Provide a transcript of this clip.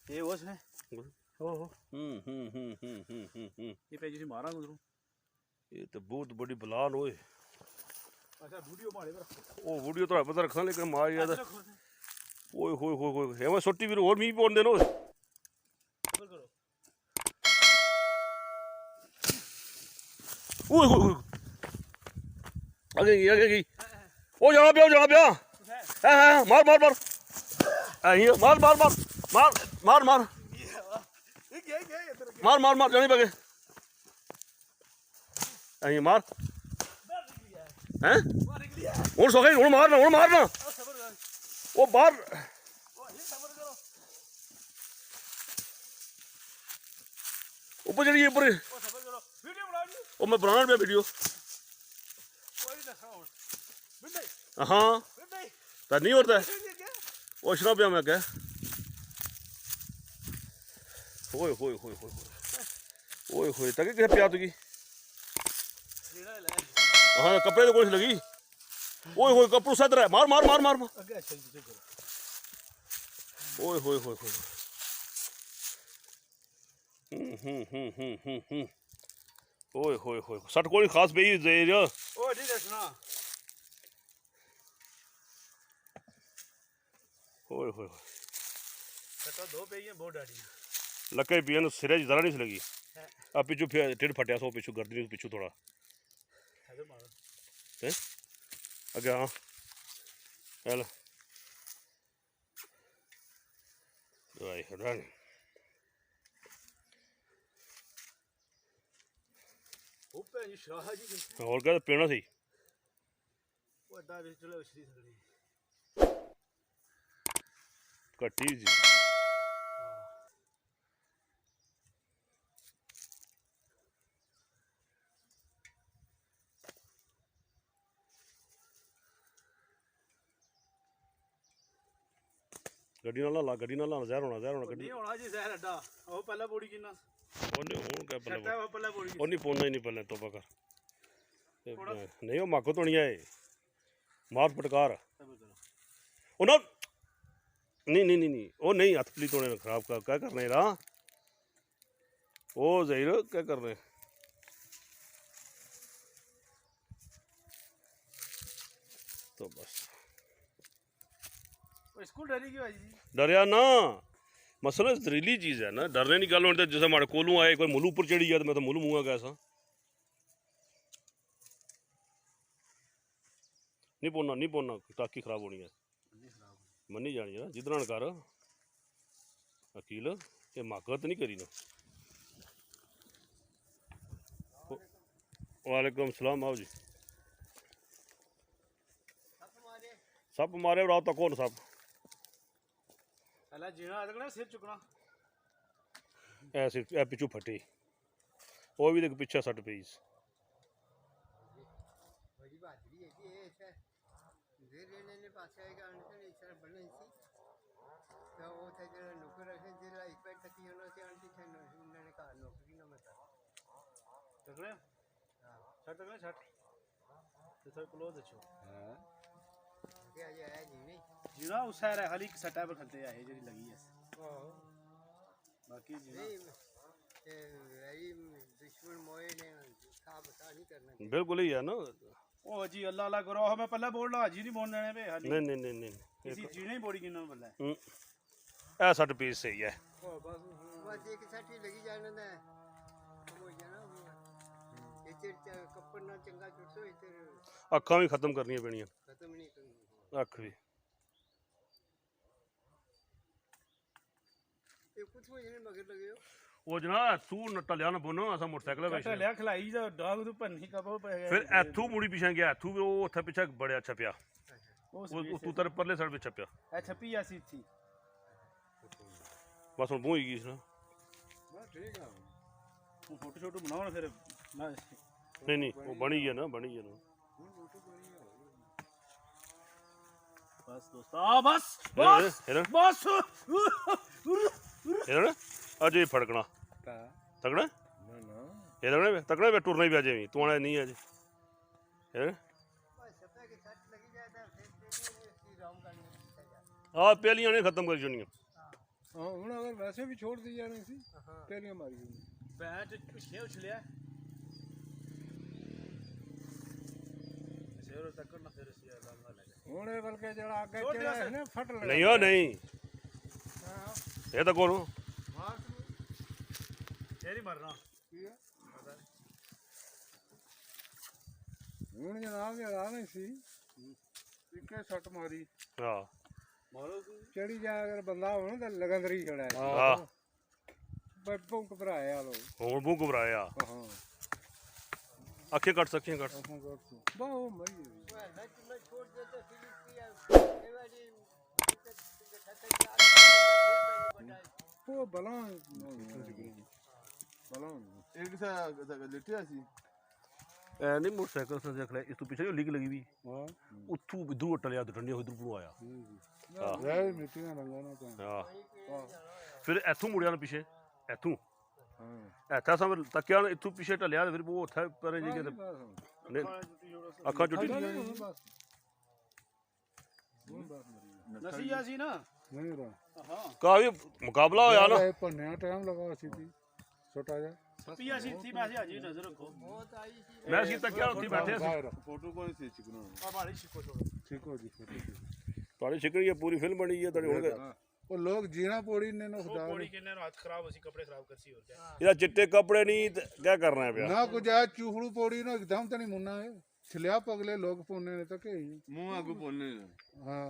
ये वो है हो ये पे जी मारा गुजरू ये तो बहुत बड़ी बलान होए। अच्छा वीडियो मारे पर ओ वीडियो तो पता रखना लेकिन मार याद ओए होए होए होए हेवा सोटी भी और मी पौन देनो ओए होए आगे की ओ जहां पे हां मार मार मार आई मार मार मार मार मार मार मार मार मार जानी बगे आई मार हैं और सो गई और मारना ओ बाहर ऊपर चढ़िए ऊपर ओ मैं बनाना पे वीडियो हाँ तो नहीं होता ओ शराब पे मैं क्या ओए होए होए होए ओए होए तक क्या प्यार तुगी हाँ कपड़े तो कुछ लगी ओए होए कपड़ों सद रहा है मार मार मार मार मार ओए होए होए होए ओए होए होए सट कोई खास बेई जेर ओ ठीक है सुना ओए होए सटा दो पे ये बहुत डाड़ी लके पियन सिरे जरा नहीं लगी आ पिछू टेढ़ फटिया सो पिछू गर्दनी पिछू थोड़ा हैं अगे हाँ चल दवाई हटान और क्या पीना सी कट्टी जी गड्डी ना ला गड्डी ना ला जहर होना गड्डी नहीं होना जी जहर अड्डा ओ पहला बोड़ी किन्ना ओने हुन क्या सट्टा पहला बोड़ी ओनी पोना ही नहीं पहले तो पकर नहीं वो माको तो नहीं आए मार फटकार ओ ना नहीं ओ नहीं हाथ पली तोड़े खराब का क्या करने रहा ओ जहीर क्या करने तो बस स्कूल डरी क्यों जी डरिया ना मसला जहरीली चीज है ना डरने नहीं गल होनी जैसे हमारे कोलू आए कोई मुलू ऊपर चढ़ी गया तो मैं तो मुलू मुँगा कैसा नहीं पोना टाकी खराब होनी है मनी जानी है जिधर कर वकील ये माकत नहीं करी ना वालेकुम सलाम आओ जी सप मारे उड़ाओ तो कौन सप पहला जीना अगला सिर चुकना ऐसे ए पिछू फटी वो भी देख पीछे सट पई बड़ी बात भी है कि ये ऐसा देर लेने ने पास आएगा अंदर इस तरह बनने सी तो वो थे जरा नौकर रखे जिला एक पैर तक ही होना चाहिए अंतिम थे उन्होंने कहा नौकरी ना मत तगड़े हां छट तगड़े छट तो सर क्लोज अच्छो हां क्या ये है जी नहीं जीना उस है खाली सट्टा पर खलते आए जेडी लगी है हां बाकी जीना यही दुश्मन मोए ने था बता नहीं करना बिल्कुल ही है ना ओ जी अल्लाह अल्लाह करो मैं पहले बोल रहा जी नहीं बोल देने पे हाली नहीं किसी जी नहीं बोड़ी किन्ना बल्ला ए सट पीस सही है बस एक साथी लगी जाने ना वो जाना इधर कपड़ ना चंगा चुटो इधर अखा भी खत्म करनी पैनियां खत्म नहीं करनी अख भी ये कुछ वो जने मगर लगे हो वो जना तू नट्टा लिया ना बोनो असा मोटरसाइकिल पे कटा लिया खलाई जा डॉग तो पन्नी का बहुत पे फिर एथू मुड़ी पीछे गया एथू वो उथे पीछे बड़े अच्छा पिया वो तू तेरे परले साइड पे छपिया ए छपी या सी थी बस हुन बूही गई ना बस ठीक है वो फोटो शोटो बनाओ ना फिर ना नहीं वो बनी है ना बस दोस्त आ बस बस हेरण अजय फड़कना तगड़ा ना हेरण तगड़ा वे टुरना भी अजय तू आना नहीं अजय हेरण सपने के साथ लगी जाता है फिर राम का हाँ पहलियां ने खत्म कर छोड़ियां ਹਾਂ ਹੁਣ ਅਗਰ ਵੈਸੇ ਵੀ ਛੋੜ ਦੀ ਜਾਣੀ ਸੀ ਹਾਂ ਤੇਰੀਆਂ ਮਾਰੀ ਹੋਈ ਪੈਂਚ ਪਿੱਛੇ ਉਛਲਿਆ ਸ਼ੇਰ ਤੱਕ ਨਾ ਫਿਰ ਸੀ ਲਾਂਗਾ ਲੈ ਗਿਆ ਹੁਣ ਇਹ ਬਲਕਿ ਜਿਹੜਾ ਅੱਗੇ ਛੋੜ ਦਿਆ ਚੜਾ ਹੈ ਨਾ ਫਟ ਲੈਣਾ ਨਹੀਂ ਉਹ ਨਹੀਂ ਹਾਂ ਇਹ ਤਾਂ ਕੋਲੋਂ ਮਾਰ ਤੂੰ ਇਹ ਨਹੀਂ ਮਰਨਾ ਕੀ ਹੈ ਹੁਣ ਜਨਾਬ ਇਹ ਆ ਨਹੀਂ ਸੀ ਇੱਕੇ ਸੱਟ ਮਾਰੀ ਹਾਂ ਮਾਰੋ ਤੂੰ ਚੜੀ ਜਾ ਅਗਰ ਬੰਦਾ ਹੋਣਾ ਤਾਂ ਲਗੰਦਰੀ ਛੜਿਆ ਹਾਂ ਬੱਬੂ ਘਬਰਾਇਆ ਲੋ ਹੁਣ ਬੂ ਘਬਰਾਇਆ ਹਾਂ ਅੱਖੇ ਕੱਟ ਸਕੀਆਂ ਕੱਟ ਅਸਾਂ ਕਰ ਤੂੰ ਬਾ ਉਹ ਮਰੀ ਹੋਈ। ਮੈਂ ਨਾ ਕਿ ਮੈਂ ਛੋੜ ਦੇ ਤਾਂ ਫਿਲਿਪੀ ਆ ਇਹ ਵਾਲੀ ਉਹ ਬਲਾ ਬਲਾ एक सा लेटे सी ਐ ਨਹੀਂ ਮੋਟਰਸਾਈਕਲ ਸੇ ਦੇਖ ਲੈ ਇਸ ਤੋਂ ਪਿੱਛੇ ਲਿਗ ਲੱਗੀ ਵੀ ਹਾਂ ਉੱਥੋਂ ਇਧਰੋਂ ਟਲਿਆ ਤੇ ਠੰਡੇ ਇਧਰ ਨੂੰ ਆਇਆ ਰਹਿ ਮਿੱਟੀਆਂ ਰੰਗਾਂ ਨਾਲ ਤਾਂ ਹਾਂ ਫਿਰ ਇੱਥੋਂ ਮੁੜਿਆ ਨਾ ਪਿੱਛੇ ਇੱਥੋਂ ਹਾਂ ਇੱਥਾ ਸਮਝ ਤੱਕਿਆ ਨਾ ਇੱਥੋਂ ਪਿੱਛੇ ਟਲਿਆ ਤੇ ਫਿਰ ਉਹ ਉੱਥੇ ਪਰੇ ਜੀ ਕੇ ਨਹੀਂ ਅੱਖਾਂ ਚੁੱਟੀ ਬਸ ਨਸੀ ਆ ਸੀ ਨਾ ਨਹੀਂ ਰਾ ਹਾਂ ਕਾਫੀ ਮੁਕਾਬਲਾ ਹੋਇਆ ਨਾ ਇਹ ਪੰਨਿਆ ਟਾਈਮ ਲਗਾ ਸੀ ਤੀ ਛੋਟਾ ਜਿਹਾ ਪੀਆ ਸੀ ਥੀ ਮੈਂ ਹਾਜੀ ਨਜ਼ਰ ਰੱਖੋ ਬਹੁਤ ਆਈ ਸੀ ਮੈਂ ਸੀ ਤੱਕਿਆ ਉੱਥੇ ਬੈਠੇ ਸੀ फोटो कौन सी चिकना ਆ ਬਾਲੀ ਸਿੱਕੋ ਛੋੜੋ ਠੀਕ ਹੋ ਜੀ ਤੁਹਾਡੀ ਛਿਕਣੀ ਹੈ ਪੂਰੀ ਫਿਲਮ ਬਣੀ ਹੈ ਤੁਹਾਡੀ ਹੁਣ ਉਹ ਲੋਕ ਜੀਣਾ ਪੋੜੀ ਨੇ ਨਾ ਉਹ ਖੁਦਾ ਪੌੜੀ ਕਿੰਨੇ ਨੂੰ ਹੱਥ ਖਰਾਬ ਹੋਸੀ ਕੱਪੜੇ ਖਰਾਬ ਕਰਸੀ ਹੋਰ ਕਿਆ ਇਹਦਾ ਚਿੱਟੇ ਕੱਪੜੇ ਨਹੀਂ ਤੇ ਕਿਆ ਕਰਨਾ ਪਿਆ ਨਾ ਕੁਝ ਆ ਚੂਹੜੂ ਪੋੜੀ ਨਾ ਇੱਕਦਮ ਤਾਂ ਨਹੀਂ ਮੁੰਨਾ ਹੈ ਛਲਿਆ ਪਗਲੇ ਲੋਕ ਪੋਨੇ ਨੇ ਤਾਂ ਕਿ मुंह आगू बोलने ਹਾਂ